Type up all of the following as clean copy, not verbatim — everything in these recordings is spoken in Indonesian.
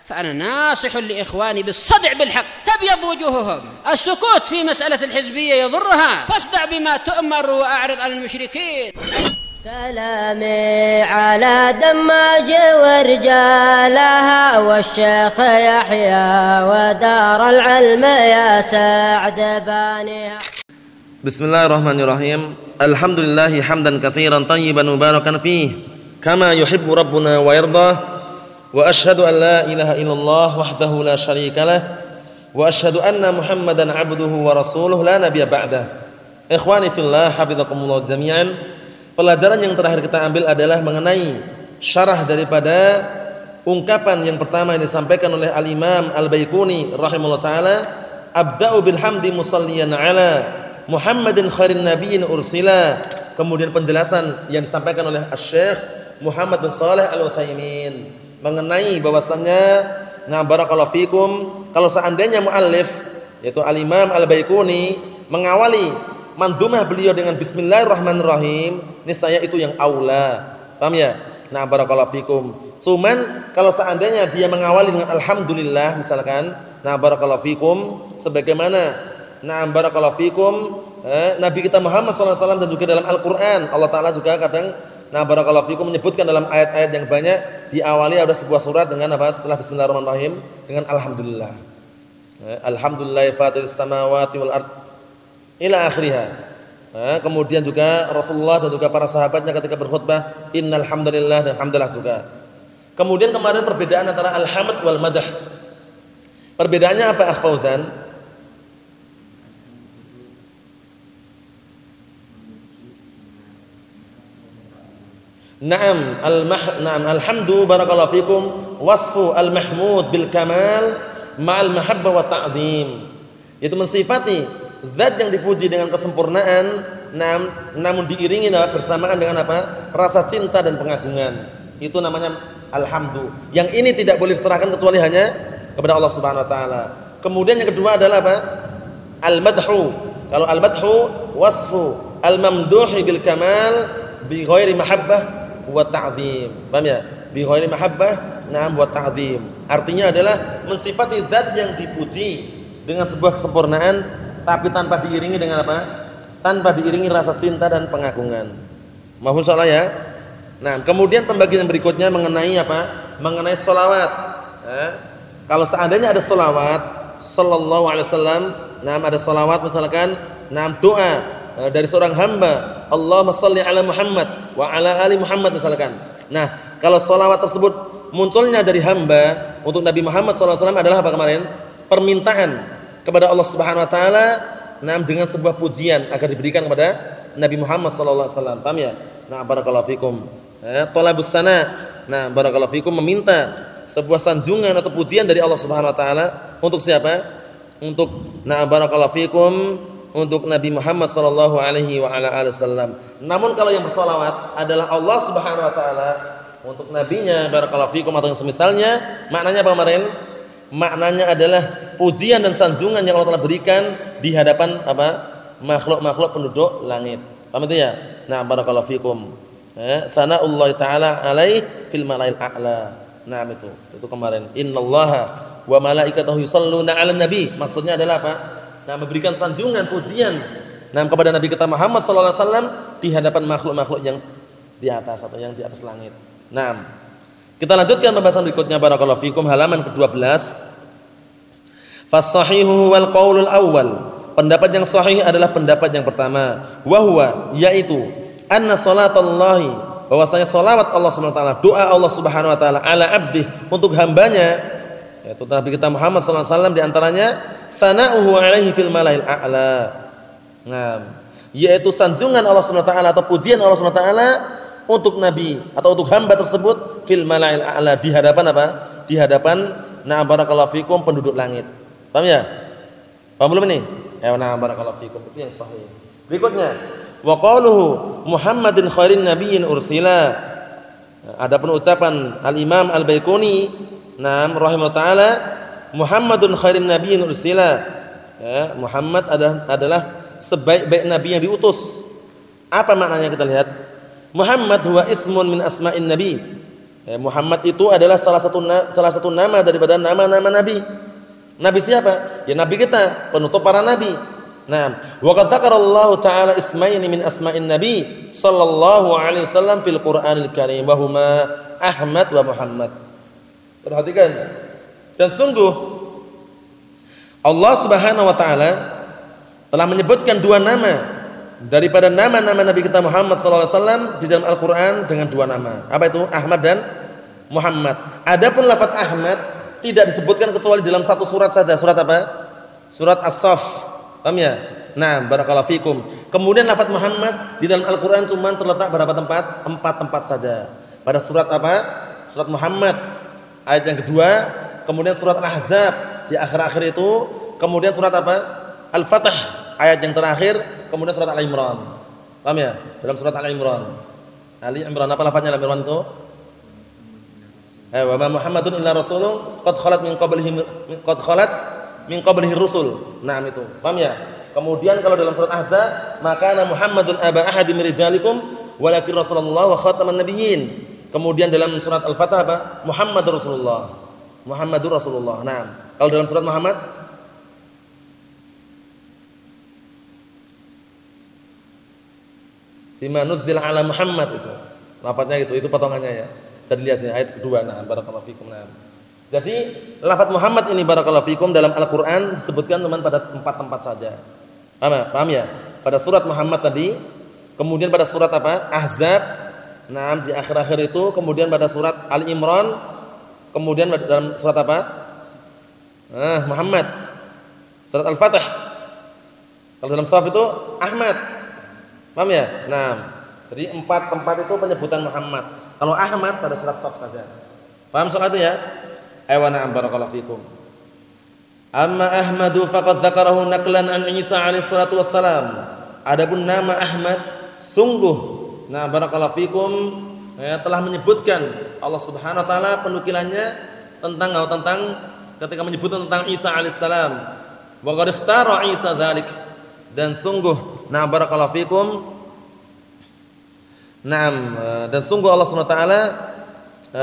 فأنا ناصح لإخواني بالصدع بالحق تبيض وجوههم. السكوت في مسألة الحزبية يضرها، فاصدع بما تؤمر وأعرض عن المشركين. سلامي على دماج ورجالها والشيخ يحيى ودار العلم يا سعد بانيها. Bismillahirrahmanirrahim. Alhamdulillahi hamdan katsiran tayyiban mubarakan fih kama yuhibbu rabbuna wa yardah. Wa asyhadu an la ilaha illallah wahdahu la syarikalah wa asyhadu anna Muhammadan abduhu wa rasuluhu la nabiyya ba'dah. Ikhwani fillah, hafizakumullah jami'an. Pelajaran yang terakhir kita ambil adalah mengenai syarah daripada ungkapan yang pertama yang disampaikan oleh Al-Imam Al-Baiquni rahimahullah taala, abda'u bilhamdi musalliyan ala Muhammadin khairin nabiyyin ursila. Kemudian penjelasan yang disampaikan oleh Asy-Syaikh Muhammad bin Shalih Al-Utsaimin mengenai bahwasannya barakallahu fikum, kalau seandainya muallif yaitu Al-Imam Al-Baiquni mengawali mandumah beliau dengan bismillahirrahmanirrahim, niscaya itu yang aula. Paham ya? Barakallahu fikum. Cuman kalau seandainya dia mengawali dengan alhamdulillah misalkan, barakallahu fikum, sebagaimana barakallahu fikum Nabi kita Muhammad sallallahu alaihi wasallam dan juga dalam Al-Qur'an Allah taala juga kadang barakallahu fikum menyebutkan dalam ayat-ayat yang banyak diawali ada sebuah surat dengan apa? Setelah bismillahirrahmanirrahim dengan alhamdulillah. Alhamdulillah fatiris samawati wal ard ila akhiriha. Kemudian juga Rasulullah dan juga para sahabatnya ketika berkhutbah innal hamdalillah dan hamdalah juga. Kemudian kemarin perbedaan antara alhamd wal madah. Perbedaannya apa Akh Fauzan? Naam, alhamdu barakallahu fikum wasfu al-mahmud bil kamal ma'al mahabbah wa ta'zim. Itu mensifati zat yang dipuji dengan kesempurnaan, namun diiringi bersamaan dengan apa? Rasa cinta dan pengagungan. Itu namanya alhamdu. Yang ini tidak boleh diserahkan kecuali hanya kepada Allah Subhanahu wa taala. Kemudian yang kedua adalah apa? Al-madhu. Kalau al-madhu wasfu al-mamduhi bil kamal bi ghairi mahabbah wa ta'zim. Paham ya? Bi ghairi mahabbah wa ta'zim. Artinya adalah mensifati zat yang dipuji dengan sebuah kesempurnaan tapi tanpa diiringi dengan apa? Tanpa diiringi rasa cinta dan pengagungan. Mohon salah ya. Kemudian pembagian berikutnya mengenai apa? Mengenai sholawat. Kalau seandainya ada sholawat sallallahu alaihi wasallam, ada sholawat misalkan, doa dari seorang hamba, Allahumma shalli ala Muhammad wa ala ali Muhammad misalkan. Kalau sholawat tersebut munculnya dari hamba untuk Nabi Muhammad sallallahu alaihi wasallam adalah apa kemarin? Permintaan kepada Allah Subhanahu wa taala dengan sebuah pujian agar diberikan kepada Nabi Muhammad sallallahu alaihi wasallam. Paham ya? Barakallahu fikum. Talabus sana. Barakallahu fikum, meminta sebuah sanjungan atau pujian dari Allah Subhanahu wa taala untuk siapa? Untuk barakallahu fikum, untuk Nabi Muhammad sallallahu alaihi wa ala alihi wasallam. Namun kalau yang bersolawat adalah Allah Subhanahu wa taala untuk nabinya barakallahu fikum atau yang semisalnya, maknanya apa kemarin? Maknanya adalah pujian dan sanjungan yang Allah telah berikan di hadapan apa? Makhluk-makhluk penduduk langit. Paham itu ya? Barakallahu fikum. Sana'ullah ta'ala alaih fil malail a'la. Itu kemarin. Innallaha wa malaikatahu yusholluna 'alan nabi. Maksudnya adalah apa? Memberikan sanjungan, pujian kepada Nabi kita Muhammad sallallahu alaihi wasallam di hadapan makhluk-makhluk yang di atas atau yang di atas langit. Kita lanjutkan pembahasan berikutnya barakallahu fikum, halaman ke-12. Fas-sahihu wal qaulul awwal. Pendapat yang sahih adalah pendapat yang pertama, wa huwa yaitu anna salatallahi, bahwasanya salawat Allah Subhanahu wa taala, doa Allah Subhanahu wa taala ala abdi, untuk hambanya yaitu Nabi kita Muhammad sallallahu alaihi wasallam, di antaranya sana'uhu alaihi fil malail a'la. Yaitu sanjungan Allah Subhanahu wa taala atau pujian Allah Subhanahu wa taala untuk nabi atau untuk hamba tersebut fil malail a'la, di hadapan apa? Di hadapan barakallahu fikum penduduk langit. Paham ya? Paham belum ini? Barakallahu fikum, itu yang sahih. Berikutnya, wa qauluhu Muhammadin khairin nabiyyin ursila. Adapun ucapan Al-Imam Al-Baiquni rahimahullah taala, Muhammadun khairin nabiyyin ursila. Muhammad adalah sebaik-baik nabi yang diutus. Apa maknanya kita lihat? Muhammad huwa ismun min asma'in nabi. Muhammad itu adalah salah satu nama daripada nama-nama nabi. Nabi siapa? Ya nabi kita, penutup para nabi. Nah, wa qad dzakarallahu ta'ala ismaini min asma'in nabi sallallahu alaihi wasallam fil Qur'anil Karim wa huma Ahmad wa Muhammad. Perhatikan. Dan sungguh Allah Subhanahu wa taala telah menyebutkan dua nama daripada nama-nama Nabi kita Muhammad sallallahu alaihi wasallam di dalam Al-Qur'an dengan dua nama. Apa itu? Ahmad dan Muhammad. Adapun lafaz Ahmad tidak disebutkan kecuali dalam satu surat saja. Surat apa? Surat As-Saff. Paham ya? Nah, barakallahu fikum. Kemudian lafaz Muhammad di dalam Al-Qur'an cuma terletak berapa tempat? 4 tempat saja. Pada surat apa? Surat Muhammad ayat yang kedua, kemudian surat Al-Ahzab di akhir-akhir itu, kemudian surat apa? Al-Fath ayat yang terakhir, kemudian surat Al-Imran. Paham ya? Dalam surat Al-Imran. Ali Imran apa lafaznya Al-Imran itu? Wa ma Muhammadun illa rasulun qad khalat min qablihi rusul. Nah, itu. Paham ya? Kemudian kalau dalam surat Ahzab, maka ana Muhammadun aba ahadi min rijalikum walakin Rasulullah wa khataman nabiyyin. Kemudian dalam surat Al-Fath apa? Muhammadur Rasulullah. Muhammadur Rasulullah. Nah, kalau dalam surat Muhammad bima nuzila ala Muhammad itu. Lafadznya gitu, itu potongannya ya. Jadi lihat ini ayat kedua. Nah, barakallahu fikum. Nah. Jadi lafaz Muhammad ini barakallahu fikum dalam Al-Qur'an disebutkan cuma pada 4 tempat saja. Paham ya? Pada surat Muhammad tadi, kemudian pada surat apa? Ahzab. Nah, di akhir-akhir itu, kemudian pada surat Al-Imran, kemudian dalam surat apa? Muhammad. Surat Al-Fath. Kalau dalam Shaf itu Ahmad. Paham ya? Nah, jadi 4 tempat itu penyebutan Muhammad. Kalau Ahmad pada surat Shaf saja. Paham soal itu ya? Ayo na'am barakallahu fikum. Amma Ahmadu faqad dzakarahu naqlan an Isa alaihi salatu wassalam. Adapun nama Ahmad sungguh barakallahu fikum telah menyebutkan Allah Subhanahu wa taala penukilannya tentang ketika menyebutkan tentang Isa alaihi salam. Wa qad ikhtara Isa dzalik. Dan sungguh barakallahu fikum dan sungguh Allah Subhanahu wa taala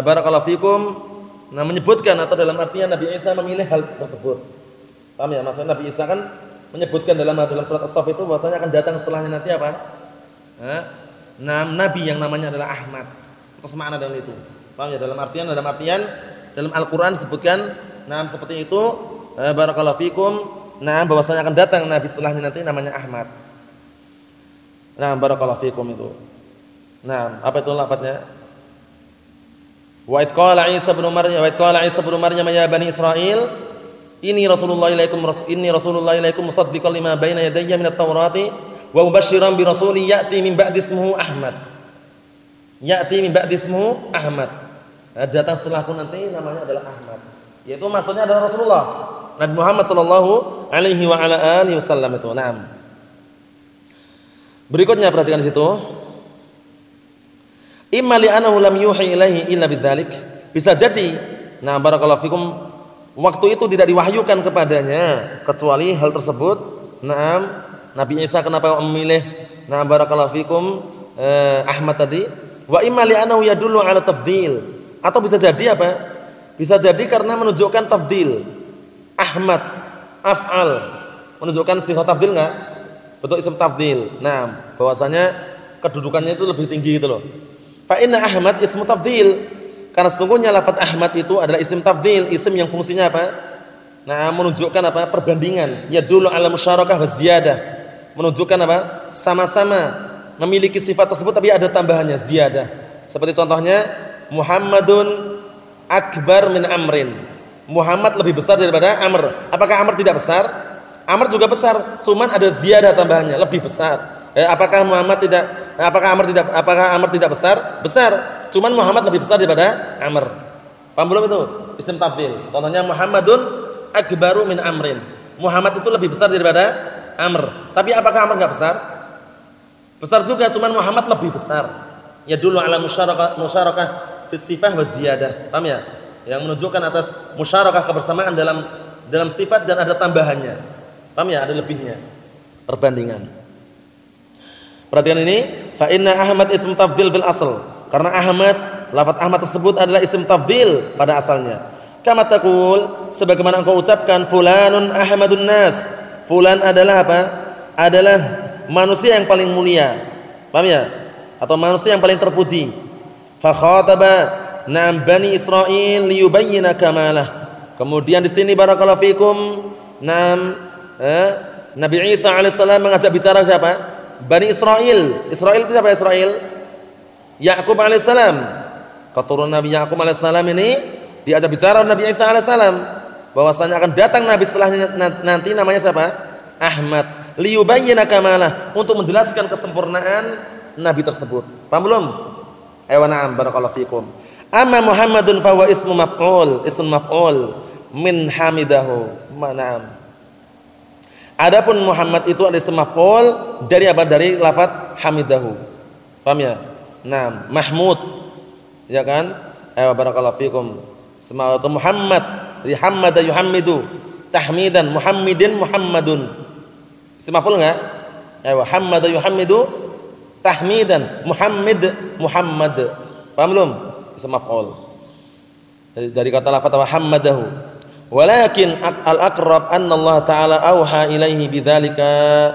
barakallahu fikum menyebutkan atau dalam artian Nabi Isa memilih hal tersebut. Paham ya? Maksudnya Nabi Isa kan menyebutkan dalam surat As-Saff itu bahwasanya akan datang setelahnya nanti apa? Nabi yang namanya adalah Ahmad. Terus makna dalam itu. Paham ya? Dalam artian dalam Al-Qur'an disebutkan seperti itu barakallahu fikum bahwasanya akan datang nabi setelahnya nanti namanya Ahmad. Barakallahu fikum itu. Apa itu lafadznya? Wa id qala Isa ibn Maryam ya bani Israil inni Rasulullah ilaikum musaddiqan lima baina yadayya minat Taurati wa mubasysyiran bi rasulin ya'ti min ba'di ismuhu Ahmad. Datang setelahku nanti namanya adalah Ahmad. Yaitu maksudnya adalah Rasulullah Nabi Muhammad sallallahu alaihi wa ala alihi wasallam itu. Berikutnya perhatikan di situ. Imma li annahu lam yuhi ilaihi illa bidzalik. Bisa jadi barakallahu fikum waktu itu tidak diwahyukan kepadanya kecuali hal tersebut. Nabi Isa kenapa memilih barakallahu fikum Ahmad tadi? Wa imma li annahu yadullu ala tafdhil. Atau bisa jadi apa? Bisa jadi karena menunjukkan tafdhil. Ahmad af'al menunjukkan sifat tafdhil enggak? Bentuk isim tafdhil. Bahwasanya kedudukannya itu lebih tinggi gitu loh. Fa inna Ahmad ismu tafdhil. Karena sesungguhnya lafaz Ahmad itu adalah isim tafdhil, isim yang fungsinya apa? Menunjukkan apa? Perbandingan. Yadullu ala musyarakah wa ziyadah. Menunjukkan apa? Sama-sama memiliki sifat tersebut tapi ada tambahannya, ziyadah. Seperti contohnya Muhammadun akbar min Amrin. Muhammad lebih besar daripada Amr. Apakah Amr tidak besar? Amr juga besar, cuman ada ziyadah tambahannya, lebih besar. Apakah Amr tidak besar? Besar. Cuman Muhammad lebih besar daripada Amr. Paham belum itu? Isim tafdhil. Contohnya Muhammadun akbaru min Amrin. Muhammad itu lebih besar daripada Amr. Tapi apakah Amr enggak besar? Besar juga, cuman Muhammad lebih besar. Ya dulu ala musyarakah fi sifah wa ziyadah. Paham ya? Yang menunjukkan atas musyarakah kebersamaan dalam sifat dan ada tambahannya. Paham ya? Ada lebihnya. Perbandingan. Perhatikan ini, fa inna Ahmad ism tafdhil fil asl. Karena Ahmad lafaz Ahmad tersebut adalah isim tafdhil pada asalnya. Kama taqul, sebagaimana engkau ucapkan fulanun ahmadun nas. Fulan adalah apa? Adalah manusia yang paling mulia. Paham ya? Atau manusia yang paling terpuji. Fa khataba na'am bani Israil liyubayyana kamalah. Kemudian di sini barakallahu fikum, Nabi Isa alaihissalam mengajak bicara siapa? Bani Israil. Israil itu siapa Israil? Yakub alaihissalam. Keturunan Nabi Yakub alaihissalam ini diajak bicara Nabi Isa alaihissalam bahwasanya akan datang nabi setelahnya nanti namanya siapa? Ahmad. Liyubayyana kamalah, untuk menjelaskan kesempurnaan nabi tersebut. Paham belum? Ayo na'am barakallahu fikum. Amma Muhammadun fa huwa ismu maf'ul, ism maf'ul min hamidahu. Na'am. Adapun Muhammad itu adalah ism maf'ul dari apa? Dari lafaz hamidahu. Paham ya? Naam, mahmud. Ya kan? Ayo barakallahu fikum. Semua itu Muhammad, dari hamada yuhammidu, tahmidan, muhammidin muhammadun. Ism maf'ul enggak? Ayo hamada yuhammidu, tahmidan, muhammid muhammad. Paham belum? Ism maf'ul. Dari kata lafaz hamadahu. Walakin al-aqrab anna Allah taala auha ilaihi bidzalika.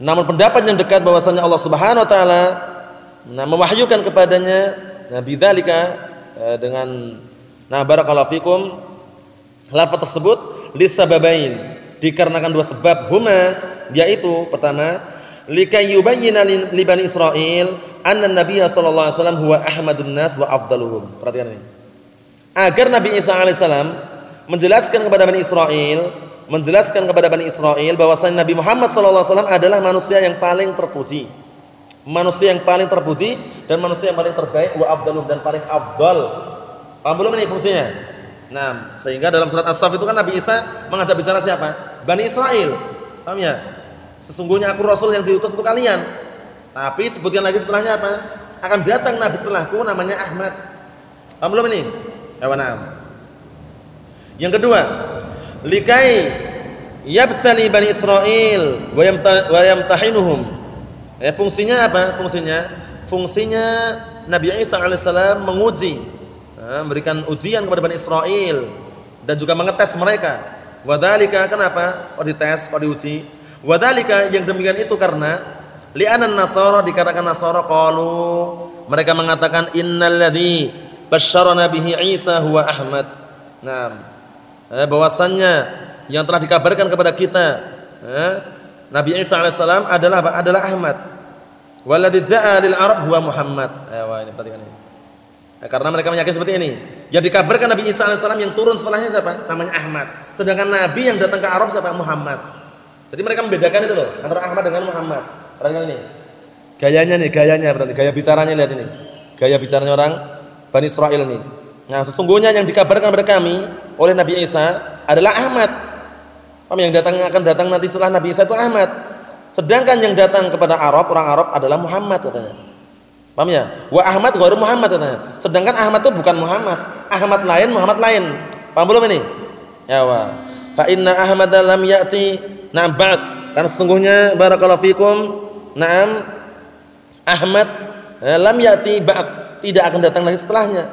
Namun pendapat yang dekat bahwasanya Allah Subhanahu wa taala mewahyukan kepadanya bidzalika dengan barakallahu fikum lafaz tersebut lisababain, dikarenakan dua sebab, huma yaitu pertama likay yubayyana li bani Israil anna nabiyya sallallahu alaihi wasallam huwa ahmadun nas wa afdaluhum. Perhatikan ini. Agar Nabi Isa alaihissalam menjelaskan kepada Bani Israil bahwasanya Nabi Muhammad sallallahu alaihi wasallam adalah manusia yang paling terpuji. Manusia yang paling terpuji dan manusia yang paling terbaik, wa afdaluhum, dan paling afdal. Paham belum ini fungsinya? Nah, sehingga dalam surat As-Saff itu kan Nabi Isa mengajak bicara siapa? Bani Israil. Paham ya? Sesungguhnya aku Rasul yang diutus untuk kalian. Tapi sebutkan lagi setelahnya apa? Akan datang Nabi setelahku namanya Ahmad. Paham belum ini? Na'am. Yang kedua, likai yabtali Bani Israil wa yamtahinuhum. Fungsinya apa? Fungsinya Nabi Isa alaihissalam menguji, memberikan ujian kepada Bani Israil dan juga mengetes mereka. Wadzalika, kenapa? Dites, diuji. Wadzalika, yang demikian itu karena li'anan nasara, dikatakan nasara qalu, mereka mengatakan innalladzi basyarana bihi Isa huwa Ahmad. Nah, bahwasannya yang telah dikabarkan kepada kita Nabi Isa alaihissalam adalah Ahmad. Walladzi ja'a lil Arab huwa Muhammad. Ini perhatikan ini. Karena mereka meyakini seperti ini. Yang dikabarkan Nabi Isa alaihissalam yang turun setelahnya siapa? Namanya Ahmad. Sedangkan Nabi yang datang ke Arab siapa? Muhammad. Jadi mereka membedakan itu loh antara Ahmad dengan Muhammad. Perhatikan ini. Gayanya berarti gaya bicaranya, lihat ini. Gaya bicaranya orang Bani Israil ini. Nah, sesungguhnya yang dikabarkan kepada kami oleh Nabi Isa adalah Ahmad. Yang akan datang nanti setelah Nabi Isa itu Ahmad. Sedangkan yang datang kepada Arab, orang Arab adalah Muhammad katanya. Paham ya? Wa Ahmad ghairu Muhammad katanya. Sedangkan Ahmad itu bukan Muhammad. Ahmad lain, Muhammad lain. Paham belum ini? Ya wa. Fa inna Ahmad lam ya'ti na'am ba'd. Karena sesungguhnya barakallahu fikum, na'am, Ahmad lam ya'ti ba'd, tidak akan datang lagi setelahnya.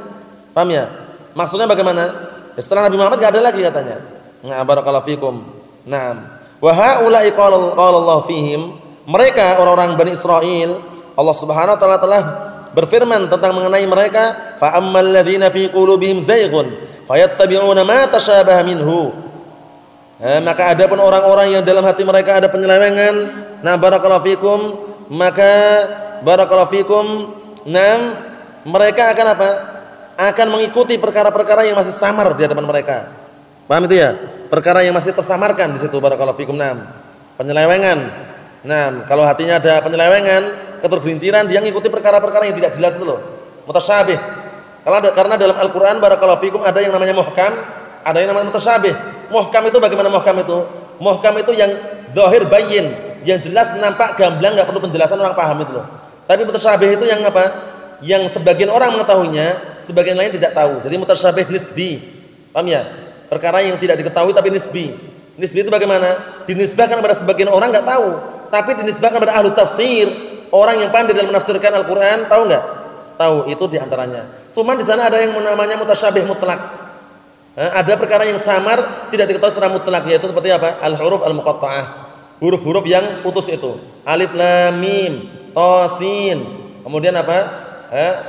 Paham ya? Maksudnya bagaimana? Setelah Nabi Muhammad enggak ada lagi katanya. Nah, barakallahu fikum. Naam. Wa haula'i qala Allah fihim, mereka orang-orang Bani Israil, Allah Subhanahu wa taala telah berfirman tentang mengenai mereka, fa ammal ladzina fi qulubihim zayghun fayattabi'una ma tashabaha minhu. Maka adapun orang-orang yang dalam hati mereka ada penyelewengan, nah barakallahu fikum, maka barakallahu fikum, nah mereka akan apa? Akan mengikuti perkara-perkara yang masih samar di hadapan mereka. Paham itu ya? Perkara yang masih tersamarkan di situ, barakallahu fikum. Penyelewengan. Nah, kalau hatinya ada penyelewengan, ketergelinciran, dia mengikuti perkara-perkara yang tidak jelas itu loh. Mutasyabih. Karena dalam Al-Qur'an barakallahu fikum ada yang namanya muhkam, ada yang namanya mutasyabih. Muhkam itu bagaimana muhkam itu? Muhkam itu yang zahir bayyin, yang jelas nampak gamblang, enggak perlu penjelasan, orang paham itu loh. Tapi mutasyabih itu yang apa? Yang sebagian orang mengetahuinya, sebagian lain tidak tahu. Jadi mutasyabih nisbi. Paham ya? Perkara yang tidak diketahui tapi nisbi. Nisbi itu bagaimana? Dinisbahkan kepada sebagian orang enggak tahu, tapi dinisbahkan kepada ahli tafsir, orang yang pandai dalam menafsirkan Al-Qur'an, tahu enggak? tahu, itu diantaranya. Cuman di sana ada yang namanya mutasyabih mutlak. Ada perkara yang samar tidak diketahui secara mutlak, yaitu seperti apa? Al-huruf al-muqatta'ah. Huruf-huruf yang putus itu. Alif lam mim, ta sin. Kemudian apa?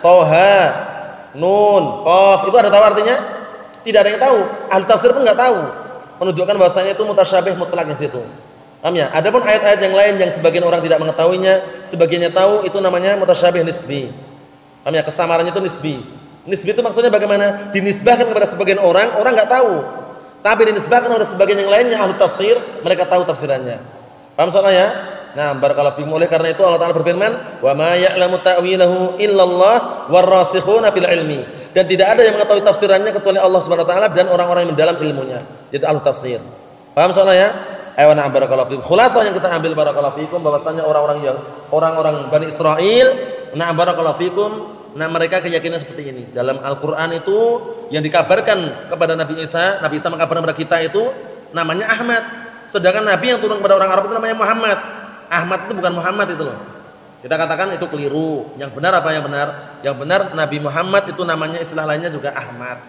Toha, nun, qaf. Itu ada tahu artinya? Tidak ada yang tahu. Ahli tafsir pun enggak tahu. Menunjukkan bahwasanya itu mutasyabih mutlak di situ. Paham ya? Adapun ayat-ayat yang lain yang sebagian orang tidak mengetahuinya, sebagiannya tahu, itu namanya mutasyabih nisbi. Paham ya? Kesamarannya itu nisbi. Nisbi itu maksudnya bagaimana? Dinisbahkan kepada sebagian orang, orang enggak tahu. Tapi dinisbahkan kepada sebagian yang lainnya, ahli tafsir, mereka tahu tafsirannya. Paham soalnya ya? Nah, barakallahu fiikum. Oleh karena itu Allah Taala berfirman, "Wa ma ya'lamu ta'wilahu illallah warrasikhuna fil ilmi." Dan tidak ada yang mengetahui tafsirannya kecuali Allah Subhanahu wa taala dan orang-orang yang mendalam ilmunya. Jadi ahli tafsir. Paham soalnya ya? Ayo nah barakallahu fiikum. Khulasah yang kita ambil barakallahu fiikum bahwasanya orang-orang Bani Israil, nah barakallahu fiikum, nah mereka keyakinan seperti ini. Dalam Al-Qur'an itu yang dikabarkan kepada Nabi Isa mengabarkan kepada kita itu namanya Ahmad. Sedangkan nabi yang turun kepada orang Arab itu namanya Muhammad. Ahmad itu bukan Muhammad itu loh. Kita katakan itu keliru. Yang benar apa yang benar? Yang benar Nabi Muhammad itu namanya istilah lainnya juga Ahmad.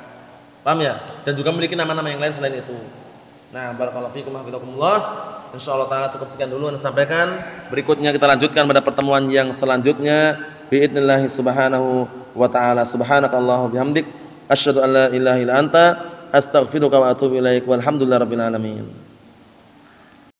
Paham ya? Dan juga memiliki nama-nama yang lain selain itu. Nah, barakallahu fiikum hafizakumullah. Insyaallah taala cukup sekian dulu yang disampaikan. Berikutnya kita lanjutkan pada pertemuan yang selanjutnya. Biidznillah subhanahu wa taala. Subhanakallahumma bihamdik asyhadu an la ilaha illa anta astaghfiruka wa atubu ilaik. Walhamdulillahirabbil alamin.